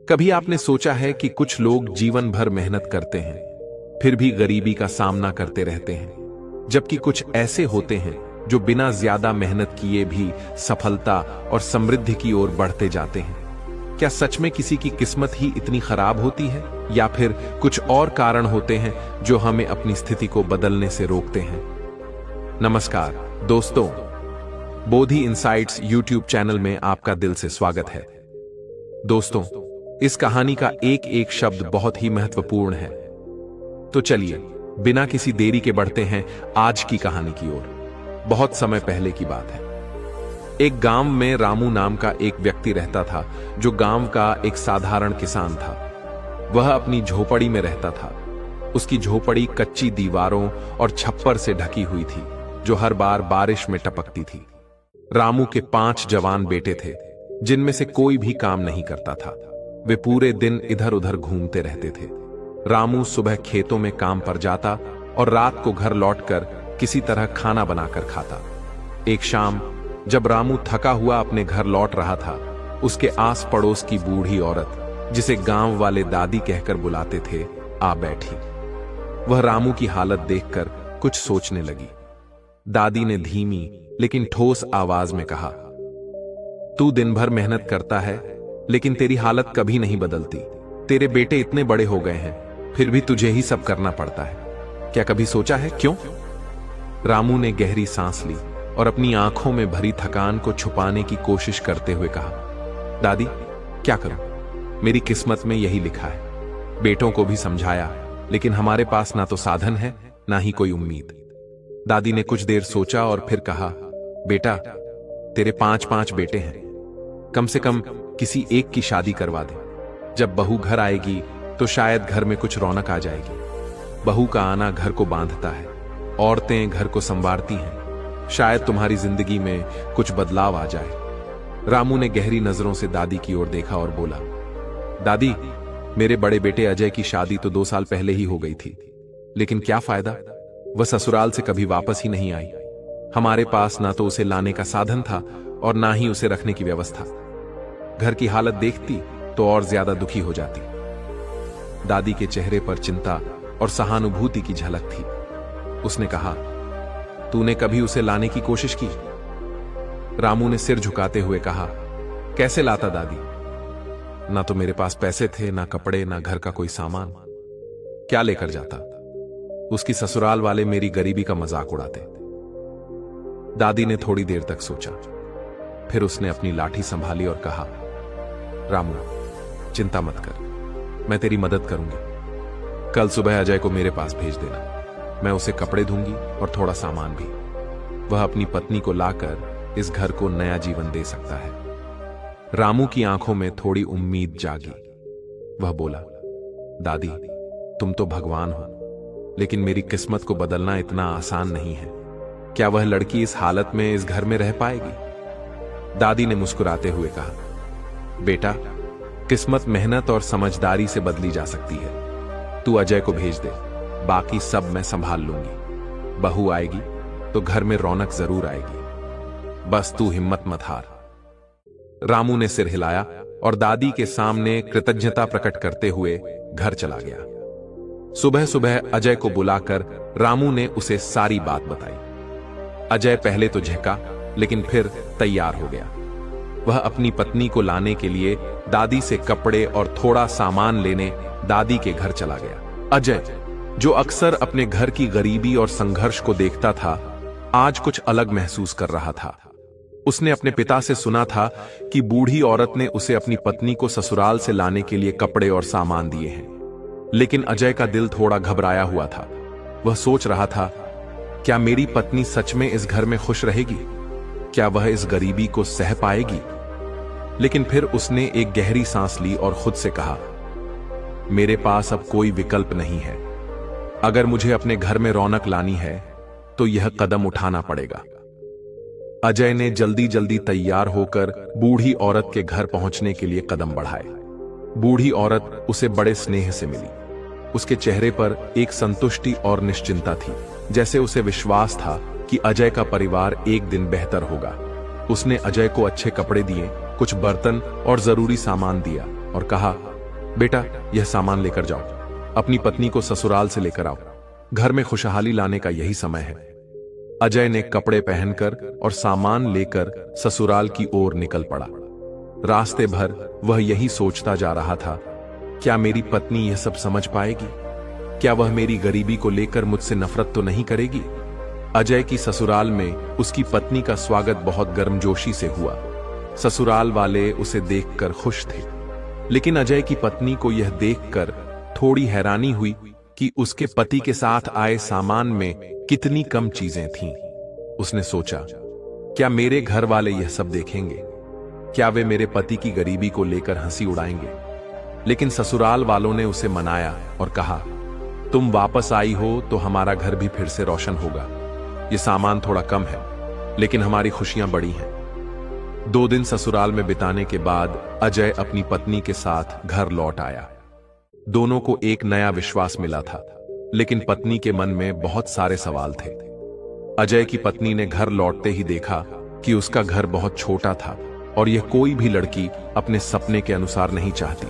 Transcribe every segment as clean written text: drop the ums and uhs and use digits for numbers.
कभी आपने सोचा है कि कुछ लोग जीवन भर मेहनत करते हैं, फिर भी गरीबी का सामना करते रहते हैं, जबकि कुछ ऐसे होते हैं जो बिना ज्यादा मेहनत किए भी सफलता और समृद्धि की ओर बढ़ते जाते हैं। क्या सच में किसी की किस्मत ही इतनी खराब होती है, या फिर कुछ और कारण होते हैं जो हमें अपनी स्थिति को बदलने से रोकते हैं? नमस्कार दोस्तों, बोधि इनसाइट्स यूट्यूब चैनल में आपका दिल से स्वागत है। दोस्तों, इस कहानी का एक एक शब्द बहुत ही महत्वपूर्ण है। तो चलिए बिना किसी देरी के बढ़ते हैं आज की कहानी की ओर। बहुत समय पहले की बात है। एक गांव में रामू नाम का एक व्यक्ति रहता था, जो गांव का एक साधारण किसान था। वह अपनी झोपड़ी में रहता था। उसकी झोपड़ी कच्ची दीवारों और छप्पर से ढकी हुई थी, जो हर बार बारिश में टपकती थी। रामू के 5 जवान बेटे थे, जिनमें से कोई भी काम नहीं करता था। वे पूरे दिन इधर उधर घूमते रहते थे। रामू सुबह खेतों में काम पर जाता और रात को घर लौटकर किसी तरह खाना बनाकर खाता। एक शाम जब रामू थका हुआ अपने घर लौट रहा था, उसके आस पड़ोस की बूढ़ी औरत, जिसे गांव वाले दादी कहकर बुलाते थे, आ बैठी। वह रामू की हालत देखकर कुछ सोचने लगी। दादी ने धीमी लेकिन ठोस आवाज में कहा, तू दिन भर मेहनत करता है, लेकिन तेरी हालत कभी नहीं बदलती। तेरे बेटे इतने बड़े हो गए हैं, फिर भी तुझे ही सब करना पड़ता है। क्या कभी सोचा है क्यों? रामू ने गहरी सांस ली और अपनी आंखों में भरी थकान को छुपाने की कोशिश करते हुए कहा, दादी, क्या करूं? मेरी किस्मत में यही लिखा है। बेटों को भी समझाया, लेकिन हमारे पास ना तो साधन है, ना ही कोई उम्मीद। दादी ने कुछ देर सोचा और फिर कहा, बेटा, तेरे 5 बेटे हैं। कम से कम किसी एक की शादी करवा दे। जब बहू घर आएगी तो शायद घर में कुछ रौनक आ जाएगी। बहू का आना घर को बांधता है, औरतें घर को संवारती हैं। शायद तुम्हारी जिंदगी में कुछ बदलाव आ जाए। रामू ने गहरी नजरों से दादी की ओर देखा और बोला, दादी, मेरे बड़े बेटे अजय की शादी तो 2 साल पहले ही हो गई थी, लेकिन क्या फायदा? वह ससुराल से कभी वापस ही नहीं आई। हमारे पास ना तो उसे लाने का साधन था और ना ही उसे रखने की व्यवस्था। घर की हालत देखती तो और ज्यादा दुखी हो जाती। दादी के चेहरे पर चिंता और सहानुभूति की झलक थी। उसने कहा, तूने कभी उसे लाने की कोशिश की? रामू ने सिर झुकाते हुए कहा, कैसे लाता दादी? ना तो मेरे पास पैसे थे, ना कपड़े, ना घर का कोई सामान। क्या लेकर जाता? उसकी ससुराल वाले मेरी गरीबी का मजाक उड़ाते। दादी ने थोड़ी देर तक सोचा, फिर उसने अपनी लाठी संभाली और कहा, रामू, चिंता मत कर, मैं तेरी मदद करूंगी। कल सुबह अजय को मेरे पास भेज देना। मैं उसे कपड़े दूंगी और थोड़ा सामान भी। वह अपनी पत्नी को लाकर इस घर को नया जीवन दे सकता है। रामू की आंखों में थोड़ी उम्मीद जागी। वह बोला, दादी, तुम तो भगवान हो, लेकिन मेरी किस्मत को बदलना इतना आसान नहीं है। क्या वह लड़की इस हालत में इस घर में रह पाएगी? दादी ने मुस्कुराते हुए कहा, बेटा, किस्मत मेहनत और समझदारी से बदली जा सकती है। तू अजय को भेज दे, बाकी सब मैं संभाल लूंगी। बहू आएगी तो घर में रौनक जरूर आएगी। बस तू हिम्मत मत हार। रामू ने सिर हिलाया और दादी के सामने कृतज्ञता प्रकट करते हुए घर चला गया। सुबह सुबह अजय को बुलाकर रामू ने उसे सारी बात बताई। अजय पहले तो झिझका, लेकिन फिर तैयार हो गया। वह अपनी पत्नी को लाने के लिए दादी से कपड़े और थोड़ा सामान लेने दादी के घर चला गया। अजय, जो अक्सर अपने घर की गरीबी और संघर्ष को देखता था, आज कुछ अलग महसूस कर रहा था। उसने अपने पिता से सुना था कि बूढ़ी औरत ने उसे अपनी पत्नी को ससुराल से लाने के लिए कपड़े और सामान दिए हैं, लेकिन अजय का दिल थोड़ा घबराया हुआ था। वह सोच रहा था, क्या मेरी पत्नी सच में इस घर में खुश रहेगी? क्या वह इस गरीबी को सह पाएगी? लेकिन फिर उसने एक गहरी सांस ली और खुद से कहा, मेरे पास अब कोई विकल्प नहीं है। अगर मुझे अपने घर में रौनक लानी है तो यह कदम उठाना पड़ेगा। अजय ने जल्दी जल्दी तैयार होकर बूढ़ी औरत के घर पहुंचने के लिए कदम बढ़ाए। बूढ़ी औरत उसे बड़े स्नेह से मिली। उसके चेहरे पर एक संतुष्टि और निश्चिंता थी, जैसे उसे विश्वास था कि अजय का परिवार एक दिन बेहतर होगा। उसने अजय को अच्छे कपड़े दिए, कुछ बर्तन और जरूरी सामान दिया और कहा, बेटा, यह सामान लेकर जाओ, अपनी पत्नी को ससुराल से लेकर आओ, घर में खुशहाली लाने का यही समय है। अजय ने कपड़े पहनकर और सामान लेकर ससुराल की ओर निकल पड़ा। रास्ते भर वह यही सोचता जा रहा था, क्या मेरी पत्नी यह सब समझ पाएगी? क्या वह मेरी गरीबी को लेकर मुझसे नफरत तो नहीं करेगी? अजय की ससुराल में उसकी पत्नी का स्वागत बहुत गर्मजोशी से हुआ। ससुराल वाले उसे देखकर खुश थे, लेकिन अजय की पत्नी को यह देखकर थोड़ी हैरानी हुई कि उसके पति के साथ आए सामान में कितनी कम चीजें थीं। उसने सोचा, क्या मेरे घर वाले यह सब देखेंगे? क्या वे मेरे पति की गरीबी को लेकर हंसी उड़ाएंगे? लेकिन ससुराल वालों ने उसे मनाया और कहा, तुम वापस आई हो तो हमारा घर भी फिर से रोशन होगा। ये सामान थोड़ा कम है, लेकिन हमारी खुशियां बड़ी हैं। 2 दिन ससुराल में बिताने के बाद अजय अपनी पत्नी के साथ घर लौट आया। दोनों को एक नया विश्वास मिला था, लेकिन पत्नी के मन में बहुत सारे सवाल थे। अजय की पत्नी ने घर लौटते ही देखा कि उसका घर बहुत छोटा था और यह कोई भी लड़की अपने सपने के अनुसार नहीं चाहती।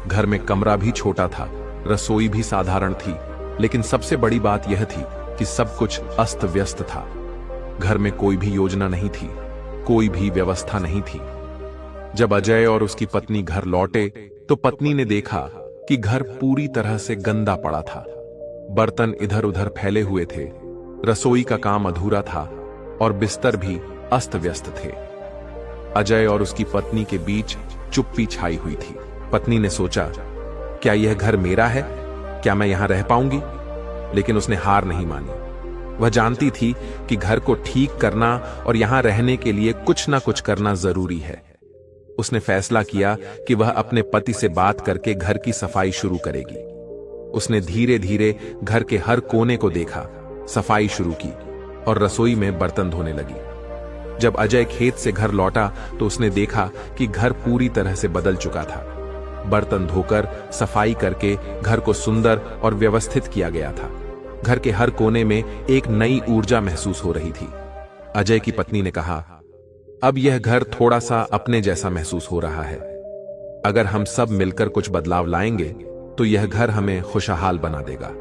घर में कमरा भी छोटा था, रसोई भी साधारण थी, लेकिन सबसे बड़ी बात यह थी कि सब कुछ अस्त व्यस्त था। घर में कोई भी योजना नहीं थी, कोई भी व्यवस्था नहीं थी। जब अजय और उसकी पत्नी घर लौटे तो पत्नी ने देखा कि घर पूरी तरह से गंदा पड़ा था। बर्तन इधर उधर फैले हुए थे, रसोई का काम अधूरा था और बिस्तर भी अस्त व्यस्त थे। अजय और उसकी पत्नी के बीच चुप्पी छाई हुई थी। पत्नी ने सोचा, क्या यह घर मेरा है? क्या मैं यहां रह पाऊंगी? लेकिन उसने हार नहीं मानी। वह जानती थी कि घर को ठीक करना और यहां रहने के लिए कुछ ना कुछ करना जरूरी है। उसने फैसला किया कि वह अपने पति से बात करके घर की सफाई शुरू करेगी। उसने धीरे धीरे घर के हर कोने को देखा, सफाई शुरू की और रसोई में बर्तन धोने लगी। जब अजय खेत से घर लौटा तो उसने देखा कि घर पूरी तरह से बदल चुका था। बर्तन धोकर सफाई करके घर को सुंदर और व्यवस्थित किया गया था। घर के हर कोने में एक नई ऊर्जा महसूस हो रही थी। अजय की पत्नी ने कहा, अब यह घर थोड़ा सा अपने जैसा महसूस हो रहा है। अगर हम सब मिलकर कुछ बदलाव लाएंगे तो यह घर हमें खुशहाल बना देगा।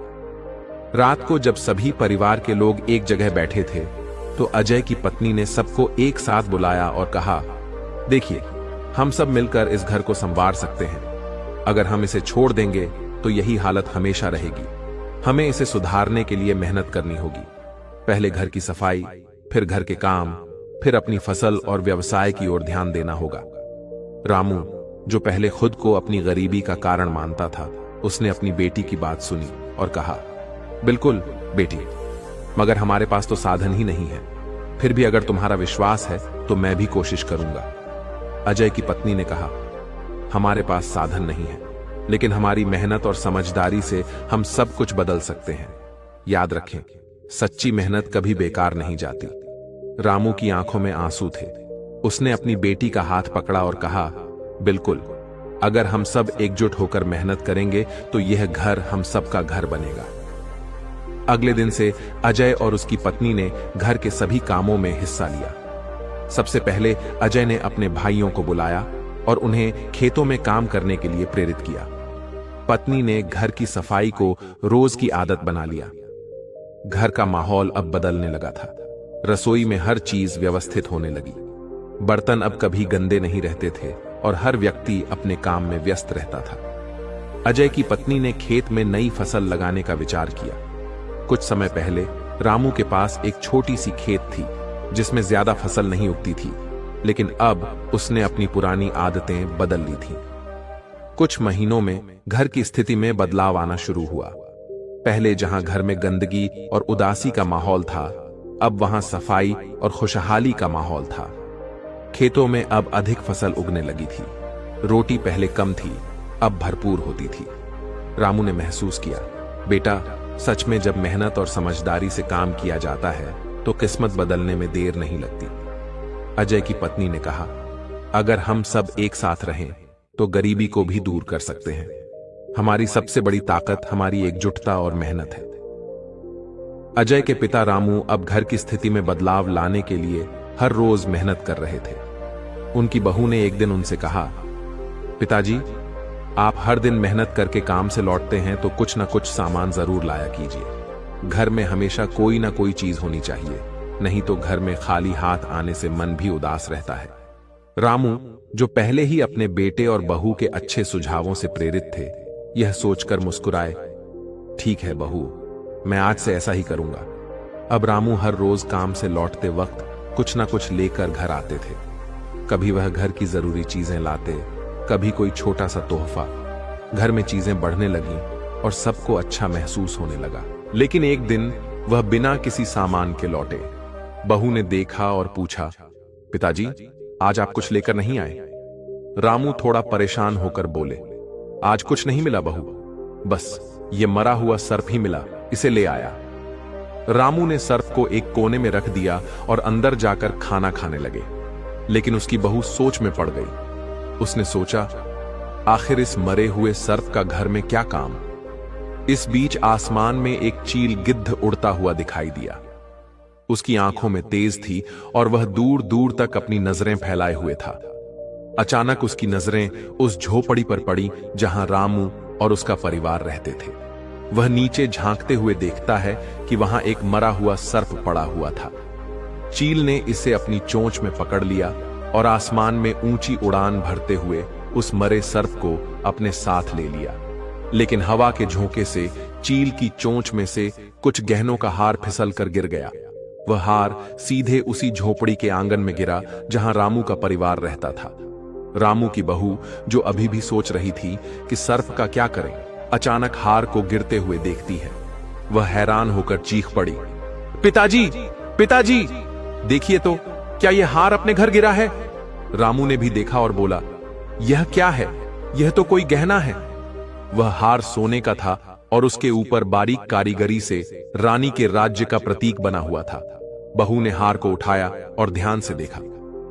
रात को जब सभी परिवार के लोग एक जगह बैठे थे तो अजय की पत्नी ने सबको एक साथ बुलाया और कहा, देखिए, हम सब मिलकर इस घर को संवार सकते हैं। अगर हम इसे छोड़ देंगे तो यही हालत हमेशा रहेगी। हमें इसे सुधारने के लिए मेहनत करनी होगी। पहले घर की सफाई, फिर घर के काम, फिर अपनी फसल और व्यवसाय की ओर ध्यान देना होगा। रामू, जो पहले खुद को अपनी गरीबी का कारण मानता था, उसने अपनी बेटी की बात सुनी और कहा, बिल्कुल बेटी, मगर हमारे पास तो साधन ही नहीं है। फिर भी अगर तुम्हारा विश्वास है तो मैं भी कोशिश करूंगा। अजय की पत्नी ने कहा, हमारे पास साधन नहीं है, लेकिन हमारी मेहनत और समझदारी से हम सब कुछ बदल सकते हैं। याद रखें, सच्ची मेहनत कभी बेकार नहीं जाती। रामू की आंखों में आंसू थे। उसने अपनी बेटी का हाथ पकड़ा और कहा, बिल्कुल, अगर हम सब एकजुट होकर मेहनत करेंगे तो यह घर हम सबका घर बनेगा। अगले दिन से अजय और उसकी पत्नी ने घर के सभी कामों में हिस्सा लिया। सबसे पहले अजय ने अपने भाइयों को बुलाया और उन्हें खेतों में काम करने के लिए प्रेरित किया। पत्नी ने घर की सफाई को रोज की आदत बना लिया। घर का माहौल अब बदलने लगा था। रसोई में हर चीज व्यवस्थित होने लगी। बर्तन अब कभी गंदे नहीं रहते थे और हर व्यक्ति अपने काम में व्यस्त रहता था। अजय की पत्नी ने खेत में नई फसल लगाने का विचार किया। कुछ समय पहले रामू के पास एक छोटी सी खेत थी जिसमें ज्यादा फसल नहीं उगती थी, लेकिन अब उसने अपनी पुरानी आदतें बदल ली थीं। कुछ महीनों में घर की स्थिति में बदलाव आना शुरू हुआ। पहले जहां घर में गंदगी और उदासी का माहौल था, अब वहां सफाई और खुशहाली का माहौल था। खेतों में अब अधिक फसल उगने लगी थी। रोटी पहले कम थी, अब भरपूर होती थी। रामू ने महसूस किया, बेटा, सच में जब मेहनत और समझदारी से काम किया जाता है तो किस्मत बदलने में देर नहीं लगती। अजय की पत्नी ने कहा, अगर हम सब एक साथ रहें तो गरीबी को भी दूर कर सकते हैं। हमारी सबसे बड़ी ताकत हमारी एकजुटता और मेहनत है। अजय के पिता रामू अब घर की स्थिति में बदलाव लाने के लिए हर रोज मेहनत कर रहे थे। उनकी बहू ने एक दिन उनसे कहा, पिताजी, आप हर दिन मेहनत करके काम से लौटते हैं तो कुछ ना कुछ सामान जरूर लाया कीजिए। घर में हमेशा कोई ना कोई चीज होनी चाहिए, नहीं तो घर में खाली हाथ आने से मन भी उदास रहता है। रामू, जो पहले ही अपने बेटे और बहू के अच्छे सुझावों से प्रेरित थे, यह सोचकर मुस्कुराए। ठीक है बहू, मैं आज से ऐसा ही करूंगा। अब रामू हर रोज काम से लौटते वक्त कुछ ना कुछ लेकर घर आते थे। कभी वह घर की जरूरी चीजें लाते, कभी कोई छोटा सा तोहफा। घर में चीजें बढ़ने लगीं और सबको अच्छा महसूस होने लगा। लेकिन एक दिन वह बिना किसी सामान के लौटे। बहू ने देखा और पूछा, पिताजी, आज आप कुछ लेकर नहीं आए? रामू थोड़ा परेशान होकर बोले, आज कुछ नहीं मिला बहू, बस ये मरा हुआ सर्प ही मिला, इसे ले आया। रामू ने सर्प को एक कोने में रख दिया और अंदर जाकर खाना खाने लगे। लेकिन उसकी बहू सोच में पड़ गई। उसने सोचा, आखिर इस मरे हुए सर्प का घर में क्या काम? इस बीच आसमान में एक चील गिद्ध उड़ता हुआ दिखाई दिया। उसकी आंखों में तेज थी और वह दूर दूर तक अपनी नजरें फैलाए हुए था। अचानक उसकी नजरें उस झोपड़ी पर पड़ी जहां रामू और उसका परिवार रहते थे। वह नीचे झांकते हुए देखता है कि वहां एक मरा हुआ सर्प पड़ा हुआ था। चील ने इसे अपनी चोंच में पकड़ लिया और आसमान में ऊंची उड़ान भरते हुए उस मरे सर्प को अपने साथ ले लिया। लेकिन हवा के झोंके से चील की चोंच में से कुछ गहनों का हार फिसल कर गिर गया। वह हार सीधे उसी झोपड़ी के आंगन में गिरा जहां रामू का परिवार रहता था। रामू की बहू, जो अभी भी सोच रही थी कि सर्प का क्या करें, अचानक हार को गिरते हुए देखती है। वह हैरान होकर चीख पड़ी, पिताजी, पिताजी, देखिए तो, क्या यह हार अपने घर गिरा है? रामू ने भी देखा और बोला, यह क्या है? यह तो कोई गहना है। वह हार सोने का था और उसके ऊपर बारीक कारीगरी से रानी के राज्य का प्रतीक बना हुआ था। बहू ने हार को उठाया और ध्यान से देखा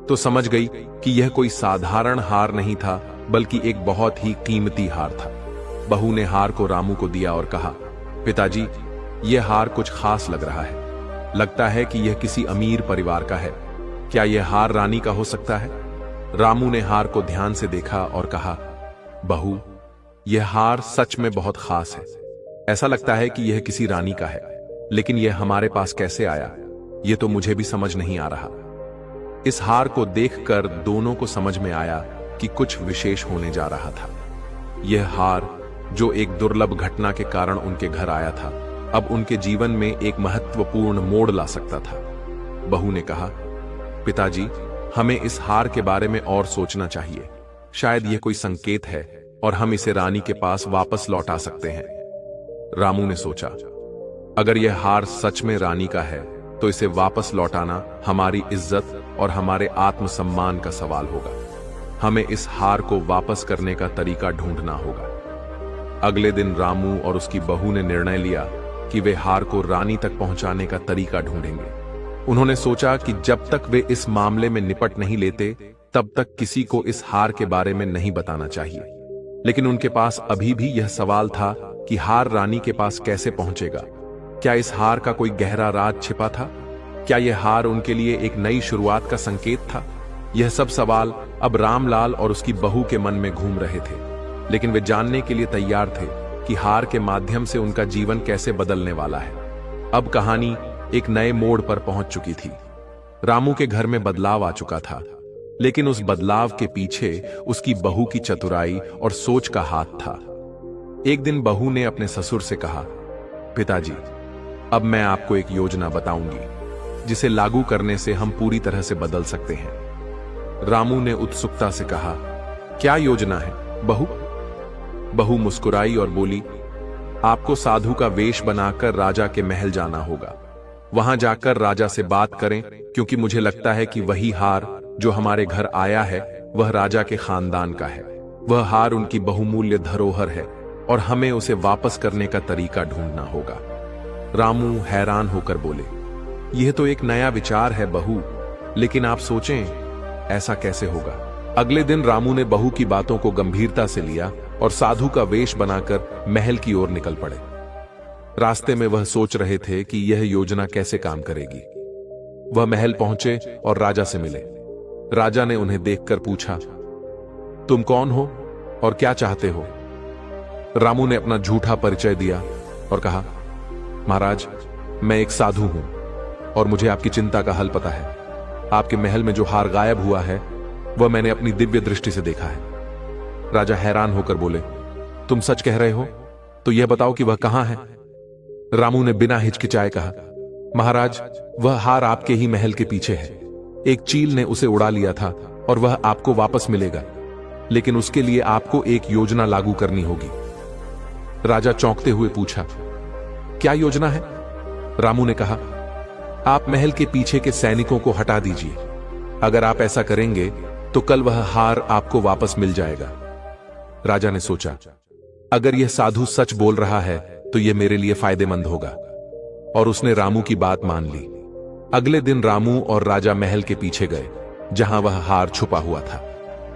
तो समझ गई कि यह कोई साधारण हार नहीं था, बल्कि एक बहुत ही कीमती हार था। बहू ने हार को रामू को दिया और कहा, पिताजी, यह हार कुछ खास लग रहा है। लगता है कि यह किसी अमीर परिवार का है। क्या यह हार रानी का हो सकता है? रामू ने हार को ध्यान से देखा और कहा, बहू, यह हार सच में बहुत खास है। ऐसा लगता है कि यह किसी रानी का है, लेकिन यह हमारे पास कैसे आया, यह तो मुझे भी समझ नहीं आ रहा। इस हार को देखकर दोनों को समझ में आया कि कुछ विशेष होने जा रहा था। यह हार, जो एक दुर्लभ घटना के कारण उनके घर आया था, अब उनके जीवन में एक महत्वपूर्ण मोड़ ला सकता था। बहू ने कहा, पिताजी, हमें इस हार के बारे में और सोचना चाहिए। शायद यह कोई संकेत है और हम इसे रानी के पास वापस लौटा सकते हैं। रामू ने सोचा, अगर यह हार सच में रानी का है तो इसे वापस लौटाना हमारी इज्जत और हमारे आत्मसम्मान का सवाल होगा। हमें इस हार को वापस करने का तरीका ढूंढना होगा। अगले दिन रामू और उसकी बहू ने निर्णय लिया कि वे हार को रानी तक पहुंचाने का तरीका ढूंढेंगे। उन्होंने सोचा कि जब तक वे इस मामले में निपट नहीं लेते, तब तक किसी को इस हार के बारे में नहीं बताना चाहिए। लेकिन उनके पास अभी भी यह सवाल था कि हार रानी के पास कैसे पहुंचेगा। क्या इस हार का कोई गहरा राज छिपा था? क्या यह हार उनके लिए एक नई शुरुआत का संकेत था? यह सब सवाल अब रामलाल और उसकी बहू के मन में घूम रहे थे, लेकिन वे जानने के लिए तैयार थे कि हार के माध्यम से उनका जीवन कैसे बदलने वाला है। अब कहानी एक नए मोड़ पर पहुंच चुकी थी। रामू के घर में बदलाव आ चुका था, लेकिन उस बदलाव के पीछे उसकी बहू की चतुराई और सोच का हाथ था। एक दिन बहू ने अपने ससुर से कहा, पिताजी, अब मैं आपको एक योजना बताऊंगी जिसे लागू करने से हम पूरी तरह से बदल सकते हैं। रामू ने उत्सुकता से कहा, क्या योजना है बहू? बहू मुस्कुराई और बोली, आपको साधु का वेश बनाकर राजा के महल जाना होगा। वहां जाकर राजा से बात करें, क्योंकि मुझे लगता है कि वही हार जो हमारे घर आया है वह राजा के खानदान का है। वह हार उनकी बहुमूल्य धरोहर है और हमें उसे वापस करने का तरीका ढूंढना होगा। रामू हैरान होकर बोले, यह तो एक नया विचार है बहू, लेकिन आप सोचें ऐसा कैसे होगा। अगले दिन रामू ने बहू की बातों को गंभीरता से लिया और साधु का वेश बनाकर महल की ओर निकल पड़े। रास्ते में वह सोच रहे थे कि यह योजना कैसे काम करेगी। वह महल पहुंचे और राजा से मिले। राजा ने उन्हें देखकर पूछा, तुम कौन हो और क्या चाहते हो? रामू ने अपना झूठा परिचय दिया और कहा, महाराज, मैं एक साधु हूं और मुझे आपकी चिंता का हल पता है। आपके महल में जो हार गायब हुआ है वह मैंने अपनी दिव्य दृष्टि से देखा है। राजा हैरान होकर बोले, तुम सच कह रहे हो? तो यह बताओ कि वह कहां है? रामू ने बिना हिचकिचाए कहा, महाराज, वह हार आपके ही महल के पीछे है। एक चील ने उसे उड़ा लिया था और वह आपको वापस मिलेगा, लेकिन उसके लिए आपको एक योजना लागू करनी होगी। राजा चौंकते हुए पूछा, क्या योजना है? रामू ने कहा, आप महल के पीछे के सैनिकों को हटा दीजिए। अगर आप ऐसा करेंगे तो कल वह हार आपको वापस मिल जाएगा। राजा ने सोचा, अगर यह साधु सच बोल रहा है तो यह मेरे लिए फायदेमंद होगा, और उसने रामू की बात मान ली। अगले दिन रामू और राजा महल के पीछे गए, जहां वह हार छुपा हुआ था।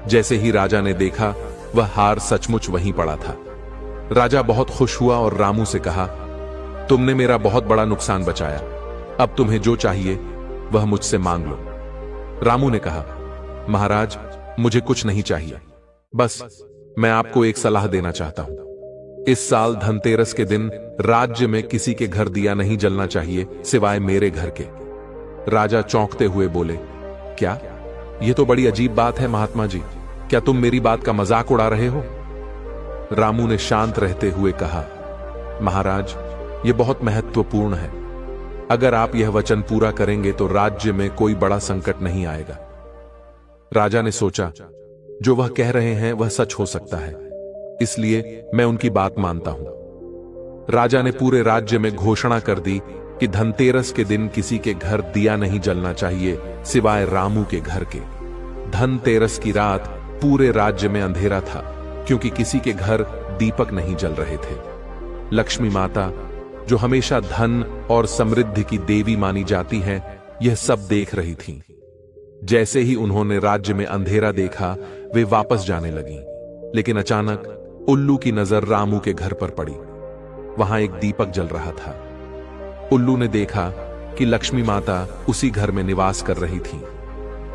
जैसे ही राजा ने देखा, वह हार सचमुच वहीं पड़ा था। राजा बहुत खुश हुआ और रामू से कहा, तुमने मेरा बहुत बड़ा नुकसान बचाया। अब तुम्हें जो चाहिए वह मुझसे मांग लो। रामू ने कहा, महाराज, मुझे कुछ नहीं चाहिए, बस मैं आपको एक सलाह देना चाहता हूं। इस साल धनतेरस के दिन राज्य में किसी के घर दिया नहीं जलना चाहिए सिवाय मेरे घर के। राजा चौंकते हुए बोले, क्या? यह तो बड़ी अजीब बात है महात्मा जी, क्या तुम मेरी बात का मजाक उड़ा रहे हो? रामू ने शांत रहते हुए कहा, महाराज, यह बहुत महत्वपूर्ण है। अगर आप यह वचन पूरा करेंगे तो राज्य में कोई बड़ा संकट नहीं आएगा। राजा ने सोचा, जो वह कह रहे हैं वह सच हो सकता है, इसलिए मैं उनकी बात मानता हूं। राजा ने पूरे राज्य में घोषणा कर दी कि धनतेरस के दिन किसी के घर दिया नहीं जलना चाहिए सिवाय रामू के घर के। धनतेरस की रात पूरे राज्य में अंधेरा था, क्योंकि किसी के घर दीपक नहीं जल रहे थे। लक्ष्मी माता, जो हमेशा धन और समृद्धि की देवी मानी जाती हैं, यह सब देख रही थीं। जैसे ही उन्होंने राज्य में अंधेरा देखा, वे वापस जाने लगीं। लेकिन अचानक उल्लू की नजर रामू के घर पर पड़ी। वहां एक दीपक जल रहा था। उल्लू ने देखा कि लक्ष्मी माता उसी घर में निवास कर रही थीं।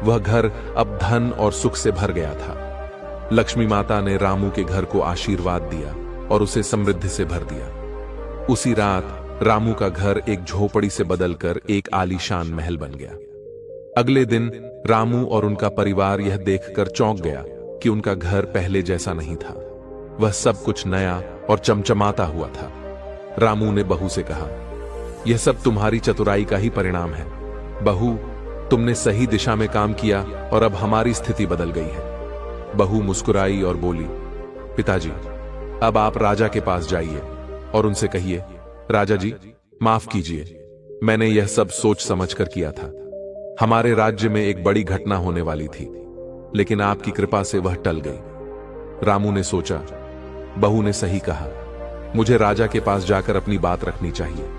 वह घर अब धन और सुख से भर गया था। लक्ष्मी माता ने रामू के घर को आशीर्वाद दिया और उसे समृद्धि से भर दिया। उसी रात रामू का घर एक झोपड़ी से बदलकर एक आलीशान महल बन गया। अगले दिन रामू और उनका परिवार यह देखकर चौंक गया कि उनका घर पहले जैसा नहीं था। वह सब कुछ नया और चमचमाता हुआ था। रामू ने बहू से कहा, यह सब तुम्हारी चतुराई का ही परिणाम है। बहू, तुमने सही दिशा में काम किया और अब हमारी स्थिति बदल गई है। बहू मुस्कुराई और बोली, पिताजी, अब आप राजा के पास जाइए और उनसे कहिए, राजा जी, माफ कीजिए, मैंने यह सब सोच समझकर किया था। हमारे राज्य में एक बड़ी घटना होने वाली थी, लेकिन आपकी कृपा से वह टल गई। रामू ने सोचा, बहू ने सही कहा, मुझे राजा के पास जाकर अपनी बात रखनी चाहिए।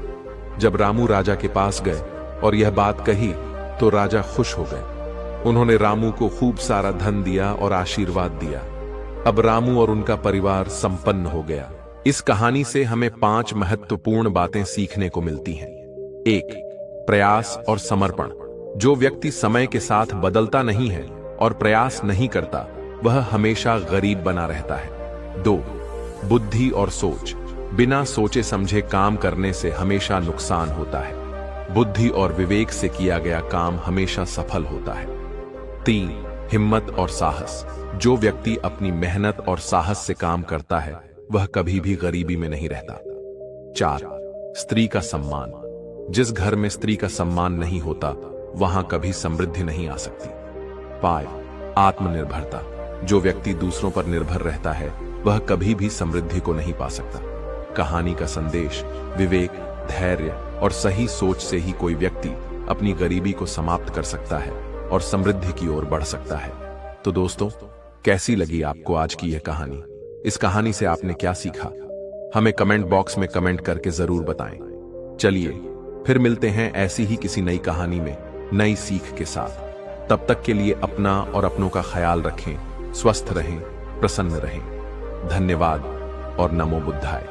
जब रामू राजा के पास गए और यह बात कही तो राजा खुश हो गए। उन्होंने रामू को खूब सारा धन दिया और आशीर्वाद दिया। अब रामू और उनका परिवार संपन्न हो गया। इस कहानी से हमें 5 महत्वपूर्ण बातें सीखने को मिलती हैं। 1. प्रयास और समर्पण। जो व्यक्ति समय के साथ बदलता नहीं है और प्रयास नहीं करता, वह हमेशा गरीब बना रहता है। 2. बुद्धि और सोच। बिना सोचे समझे काम करने से हमेशा नुकसान होता है। बुद्धि और विवेक से किया गया काम हमेशा सफल होता है। 3. हिम्मत और साहस। जो व्यक्ति अपनी मेहनत और साहस से काम करता है, वह कभी भी गरीबी में नहीं रहता। 4. स्त्री का सम्मान। जिस घर में स्त्री का सम्मान नहीं होता, वहां कभी समृद्धि नहीं आ सकती। 5. आत्मनिर्भरता। जो व्यक्ति दूसरों पर निर्भर रहता है, वह कभी भी समृद्धि को नहीं पा सकता। कहानी का संदेश, विवेक, धैर्य और सही सोच से ही कोई व्यक्ति अपनी गरीबी को समाप्त कर सकता है और समृद्धि की ओर बढ़ सकता है। तो दोस्तों, कैसी लगी आपको आज की यह कहानी? इस कहानी से आपने क्या सीखा? हमें कमेंट बॉक्स में कमेंट करके जरूर बताएं। चलिए फिर मिलते हैं ऐसी ही किसी नई कहानी में नई सीख के साथ। तब तक के लिए अपना और अपनों का ख्याल रखें, स्वस्थ रहें, प्रसन्न रहें। धन्यवाद और नमो बुद्धाय।